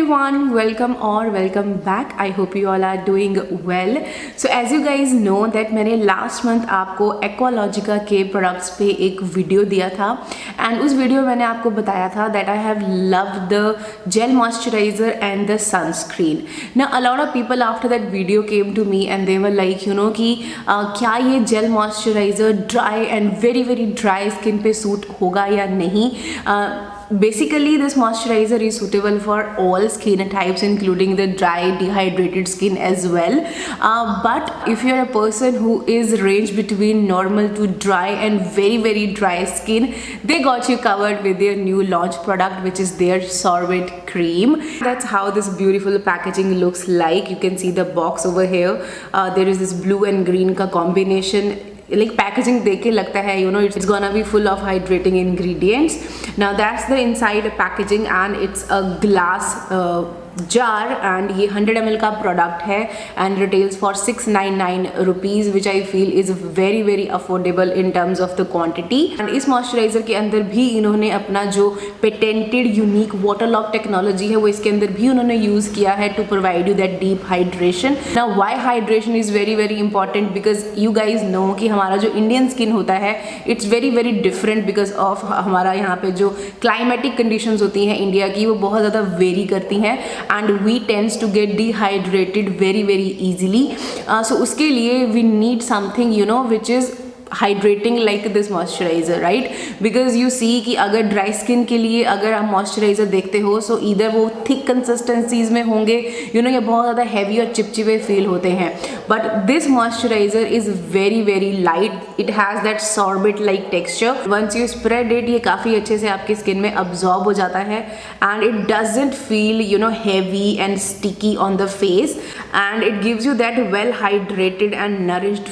everyone, welcome back. I hope you all are doing well. So as you guys know that मैंने last month आपको Aqualogica के products पे एक video दिया था and उस वीडियो में मैंने आपको बताया था that I have loved the gel moisturizer and the sunscreen. Now a lot of people after that video came to me and they were like कि क्या ये gel moisturizer dry and very dry skin पे suit होगा या नहीं. Basically this moisturizer is suitable for all skin types including the dry dehydrated skin as well, but if you're a person who is range between normal to dry and very dry skin, they got you covered with their new launch product, which is their sorbet cream. That's how this beautiful packaging looks like. You can see the box over here. There is this blue and green का combination. Like packaging देख के लगता है it's gonna be full of hydrating ingredients. Now that's the inside packaging and it's a glass jar and ये 100 ml का product है and retails for 699 rupees, which I feel is very affordable in terms of the quantity. And इस moisturizer के अंदर भी इन्होंने अपना जो patented unique water lock technology है वो इसके अंदर भी उन्होंने use किया है to provide you that deep hydration. Now why hydration is very important, because you guys know कि हमारा जो Indian skin होता है it's very different because of हमारा यहाँ पे जो climatic conditions होती हैं इंडिया की वो बहुत ज़्यादा vary करती हैं and we tends to get dehydrated very easily. So उसके लिए we need something which is hydrating like this moisturizer, right? Because you see कि अगर dry skin के लिए अगर आप moisturizer देखते हो so either वो thick consistencies में होंगे ये बहुत ज़्यादा heavy और चिपचिपे feel होते हैं, but this moisturizer is very light. It has that sorbet like texture. Once you spread it ये काफ़ी अच्छे से आपकी skin में absorb हो जाता है and it doesn't feel heavy and sticky on the face, and it gives you that well hydrated and nourished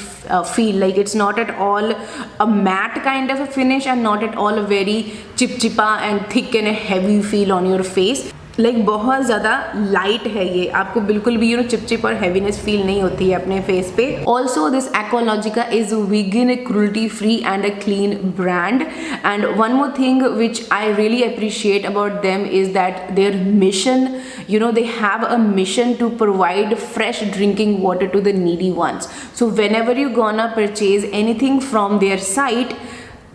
feel. Like it's not at all a matte kind of a finish and not at all a very chipchipa and thick and a heavy feel on your face. Like बहुत ज़्यादा light है ये, आपको बिल्कुल भी चिपचिप और heaviness feel नहीं होती है अपने फेस पे. Also this Aqualogica is vegan, cruelty free and a clean brand. And one more thing which I really appreciate about them is that their mission, they have a mission to provide fresh drinking water to the needy ones. So whenever you gonna purchase anything from their site,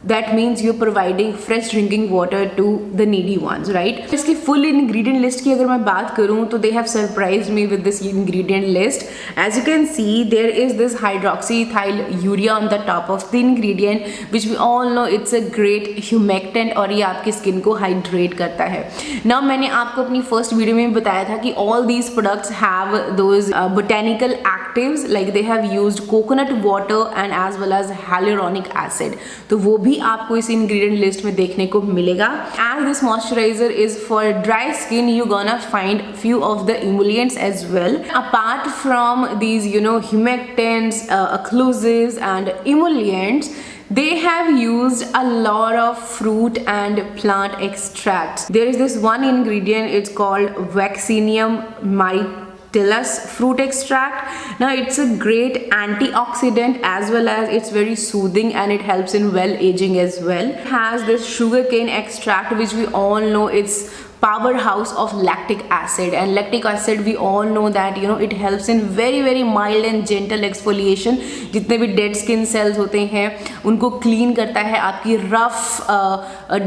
that means you're providing fresh drinking water to the needy ones, right? इसकी full ingredient list की अगर मैं बात करूँ तो they have surprised me with this ingredient list. As you can see, there is this hydroxyethyl urea on the top of the ingredient, which we all know it's a great humectant और ये आपकी skin को hydrate करता है. Now मैंने आपको अपनी first video में बताया था कि all these products have those botanical actives, like they have used coconut water and as well as hyaluronic acid. तो वो भी आपको इस ingredient list में देखने को मिलेगा. As this moisturizer is for dry skin, you gonna find few of the emollients as well. Apart from these humectants, occlusives and emollients, they have used a lot of fruit and plant extracts. There is this one ingredient, it's called Vaccinium mytillus fruit extract. Now it's a great antioxidant as well as it's very soothing and it helps in well aging as well. It has this sugarcane extract, which we all know it's powerhouse of lactic acid, and lactic acid we all know that it helps in very mild and gentle exfoliation. जितने भी dead skin cells होते हैं उनको clean करता है, आपकी rough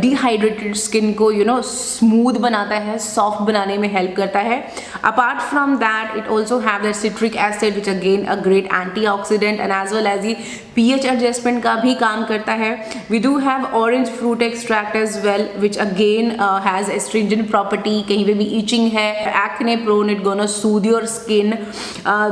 dehydrated skin को smooth बनाता है, soft बनाने में help करता है. Apart from that, it also have the citric acid, which again a great antioxidant and as well as the pH adjustment का भी काम करता है. We do have orange fruit extract as well, which again has astringent property. कहीं पे भी itching है, acne prone, it gonna soothe your skin.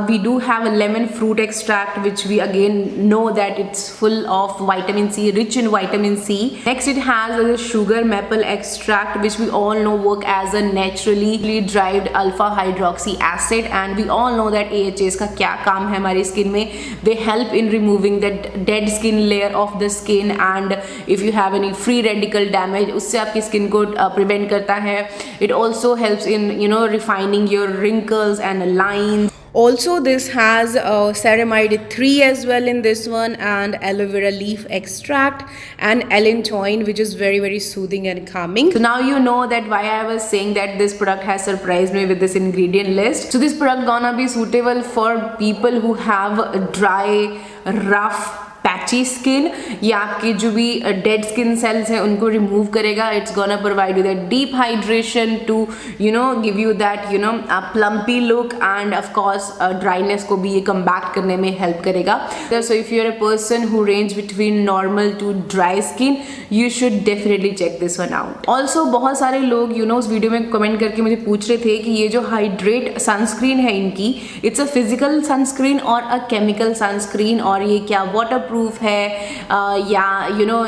We do have a lemon fruit extract, which we again know that it's full of vitamin C, rich in vitamin C. Next it has the sugar maple extract, which we all know work as a naturally derived alpha hydroxy acid, and we all know that AHAs का क्या काम है हमारी skin में. They help in removing the dead skin layer of the skin, and if you have any free radical damage उससे आपकी skin को prevent करता है. It also helps in refining your wrinkles and lines. Also, this has ceramide 3 as well in this one, and aloe vera leaf extract and allantoin, which is very soothing and calming. So now you know that why I was saying that this product has surprised me with this ingredient list. So this product gonna be suitable for people who have dry, rough, patchy skin, या आपकी जो भी dead skin cells हैं उनको remove करेगा. It's gonna provide you that deep hydration to give you that plumpy look, and of course dryness को भी ये कम्बैट करने में हेल्प करेगा. So if you are a person who range between normal to dry skin, you should definitely check this one out. Also बहुत सारे लोग उस वीडियो में कमेंट करके मुझे पूछ रहे थे कि ये जो हाइड्रेट सनस्क्रीन है इनकी, इट्स अ फिजिकल सनस्क्रीन और अ केमिकल सनस्क्रीन, और ये क्या वाटर प्रूफ है या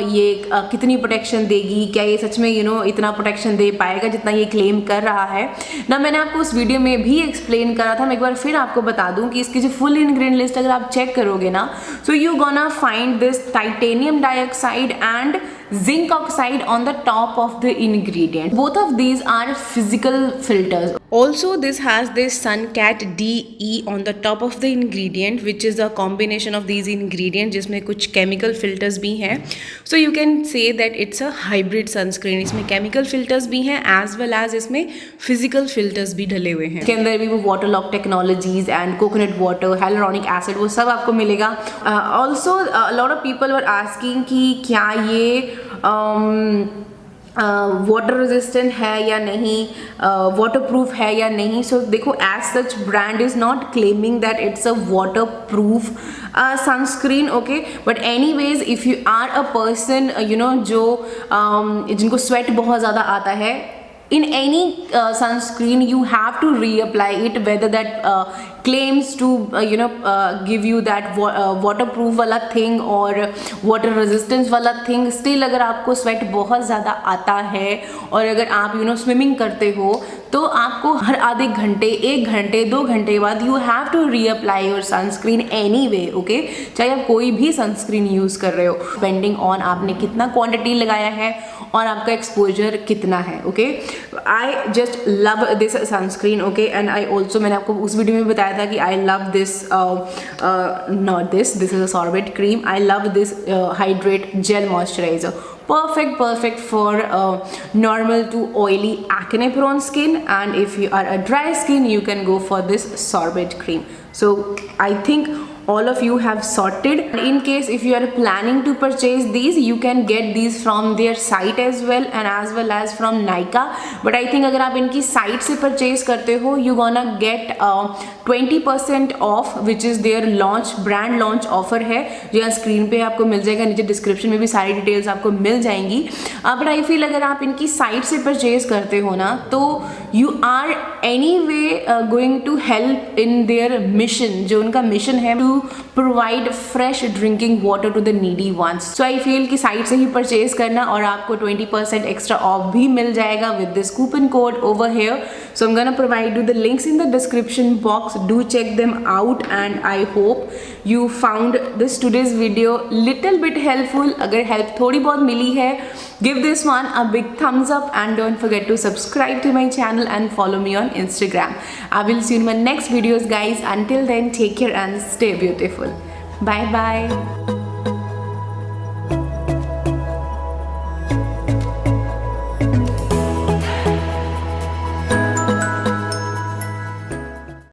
ये कितनी प्रोटेक्शन देगी, क्या ये सच में इतना प्रोटेक्शन दे पाएगा जितना ये क्लेम कर रहा है ना. मैंने आपको उस वीडियो में भी एक्सप्लेन करा था. मैं एक बार फिर आपको बता दूं कि इसकी जो फुल इंग्रेडिएंट लिस्ट अगर आप चेक करोगे ना, so you gonna find this titanium dioxide and zinc oxide on the top of the ingredient. Both of these are physical filters. Also, this has this Suncat DE on the top of the ingredient, which is a combination of these ingredients जिसमें कुछ chemical filters भी हैं. So you can say that it's a hybrid sunscreen. इसमें chemical filters भी हैं as well as इसमें physical filters भी डले हुए हैं. इसके अंदर भी वो water lock technologies and coconut water, hyaluronic acid, वो सब आपको मिलेगा. Also, a lot of people were asking कि क्या ये वाटर रेजिस्टेंट है या नहीं, वाटर प्रूफ है या नहीं. सो देखो, as such brand is not claiming that it's a waterproof sunscreen, okay. But anyways, if you are a person जो जिनको स्वेट बहुत ज़्यादा आता है, in any sunscreen you have to reapply it, whether that claims to give you that waterproof वाला thing और water resistance वाला thing. Still अगर आपको sweat बहुत ज़्यादा आता है और अगर आप swimming करते हो, तो आपको हर आधे घंटे, 1 घंटे, 2 घंटे बाद you have to reapply your sunscreen anyway, okay? चाहे आप कोई भी sunscreen यूज़ कर रहे हो, depending on आपने कितना क्वांटिटी लगाया है और आपका एक्सपोजर कितना है, okay. I just love this sunscreen, okay. And I also, मैंने आपको उस वीडियो में बताया था कि I love this, not this is a sorbet cream. I love this hydrate gel moisturiser. Perfect for normal to oily acne prone skin, and if you are a dry skin, you can go for this sorbet cream. So I think all of you have sorted. In case if you are planning to purchase these, you can get these from their site as well as from Nykaa. But I think अगर आप इनकी site से purchase करते हो, you gonna get 20% off, which is their launch brand launch offer है, जो यहाँ screen पे आपको मिल जाएगा. नीचे डिस्क्रिप्शन में भी सारी डिटेल्स आपको मिल जाएंगी. बट आई फील अगर आप इनकी साइट से परचेज करते हो ना, तो you are anyway going to help in their mission, जो उनका मिशन है to provide fresh drinking water to the needy ones. So I feel कि साइट से ही परचेज करना और आपको 20% एक्स्ट्रा ऑफ भी मिल जाएगा with this coupon code over here. So I am gonna provide you the links in the description box. Do check them out and I hope you found this today's video little bit helpful. अगर help थोड़ी बहुत मिली है, give this one a big thumbs up and don't forget to subscribe to my channel and follow me on Instagram. I will see you in my next videos, guys. Until then, take care and stay beautiful. Bye bye.